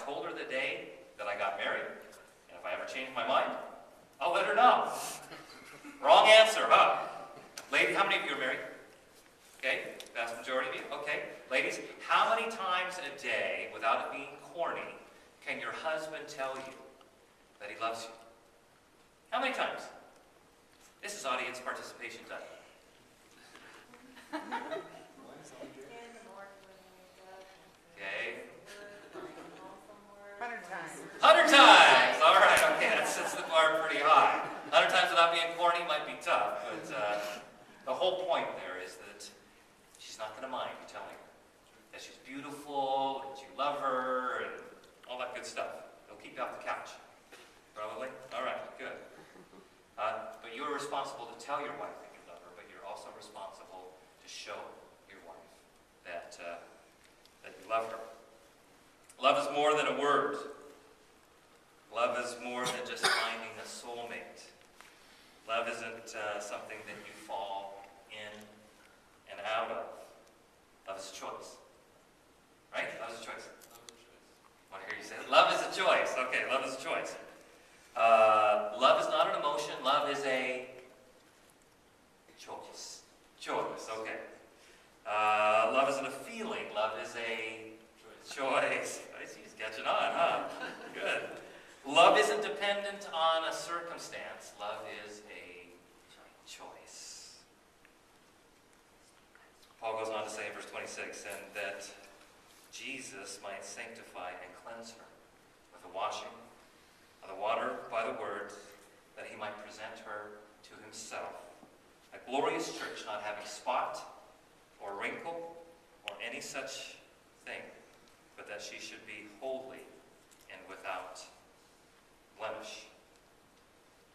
told her the day that I got married, and if I ever change my mind, I'll let her know. Wrong answer, huh? Lady, how many of you are married? Okay, vast majority of you. Okay, ladies, how many times a day, without it being corny, can your husband tell you that he loves you? How many times? This is audience participation time. Okay. 100 times. 100 times! All right, okay, that sets the bar pretty high. 100 times without being corny might be tough, but the whole point there is that she's not going to mind you telling her that she's beautiful, that you love her, and all that good stuff. It'll keep you off the couch. Probably? All right, good. But you're responsible to tell your wife that you love her, but you're also responsible to show your wife that you love her. Love is more than a word. Love is more than just finding a soulmate. Love isn't something that you fall in and out of. Love is a choice. Right? Love is a choice. I want to hear you say it. Love is a choice. Okay, love is a choice. Love is not an emotion. Love is a choice. Choice, okay. Love isn't a feeling. Love is a choice. I see he's catching on, huh? Good. Love isn't dependent on a circumstance. Love is a choice. Paul goes on to say in verse 26, and that Jesus might sanctify and cleanse her with the washing of the water by the word, that he might present her to himself, a glorious church, not having spot or wrinkle or any such thing, but that she should be holy and without blemish.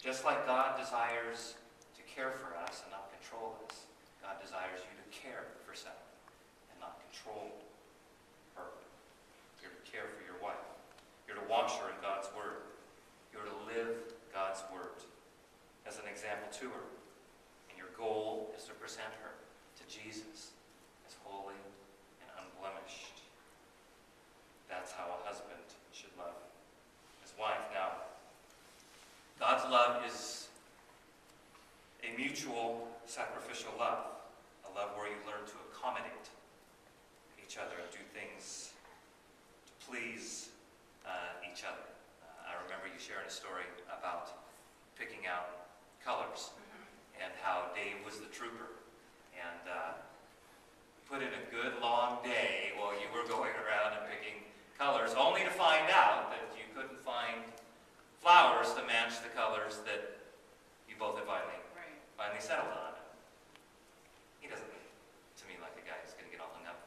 Just like God desires to care for us and not control us, God desires you to care for Sarah and not control her. You're to care for your wife. You're to wash her in God's word. You're to live God's word as an example to her. And your goal is to present her to Jesus as holy and unblemished. That's how a husband should love his wife. Now, God's love is a mutual sacrificial love, a love where you learn to accommodate each other and do things to please each other. I remember you sharing a story about picking out colors and how Dave was the trooper and put in a good long day while you were going around and picking colors, only to find out that you couldn't find flowers to match the colors that you both had finally settled on. He doesn't to me like a guy who's going to get all hung up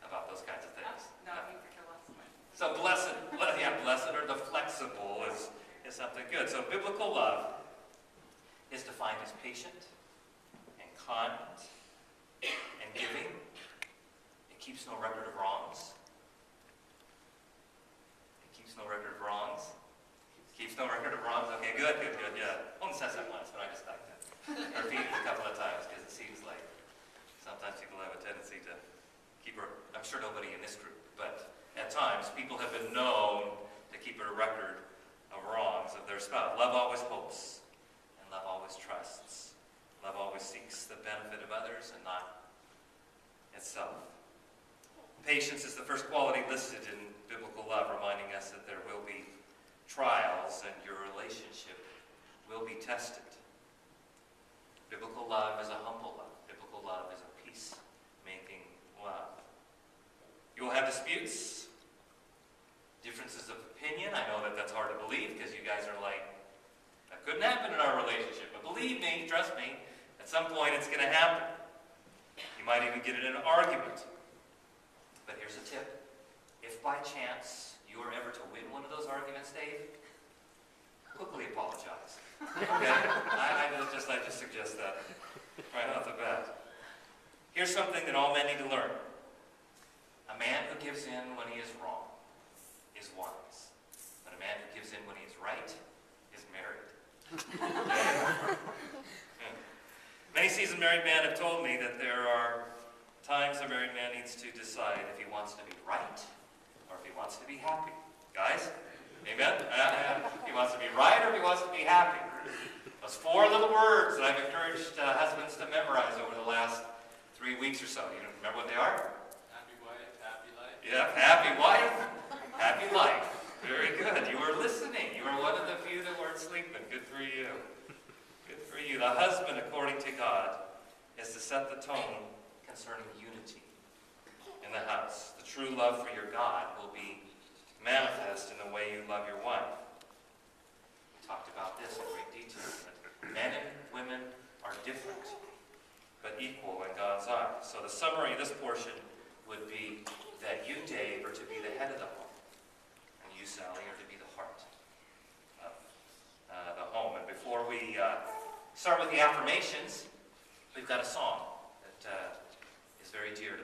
about those kinds of things. No, he could kill us. So blessed or the flexible is something good. So biblical love is defined as patient and kind and giving. It keeps no record of wrongs. Keeps no record of wrongs. Okay, good, yeah. Only says that once, but I just like that. I repeat it a couple of times because it seems like sometimes people have a tendency to keep I'm sure nobody in this group, but at times people have been known to keep a record of wrongs of their spouse. Love always hopes, and love always trusts. Love always seeks the benefit of others and not itself. Patience is the first quality listed in biblical love, reminding us that there will be trials and your relationship will be tested. Biblical love is a humble love. Biblical love is a peace-making love. You will have disputes, differences of opinion. I know that that's hard to believe because you guys are like, that couldn't happen in our relationship. But believe me, trust me, at some point it's going to happen. You might even get in an argument. But here's a tip. If by chance you are ever to win one of those arguments, Dave, quickly apologize. Okay? I just suggest that right off the bat. Here's something that all men need to learn. A man who gives in when he is wrong is wise. But a man who gives in when he is right is married. Many seasoned married men have told me that there are times a married man needs to decide if he wants to be right or if he wants to be happy. Guys? Amen? He wants to be right or he wants to be happy. Those 4 little words that I've encouraged husbands to memorize over the last 3 weeks or so. You remember what they are? Happy wife, happy life. Yeah, happy wife, happy life. Very good. You were listening. You were one of the few that weren't sleeping. Good for you. Good for you. The husband, according to God, is to set the tone concerning unity in the house. The true love for your God will be manifest in the way you love your wife. We talked about this in great detail. That men and women are different, but equal in God's eyes. So the summary of this portion would be that you, Dave, are to be the head of the home, and you, Sally, are to be the heart of the home. And before we start with the affirmations, we've got a song that is very dear to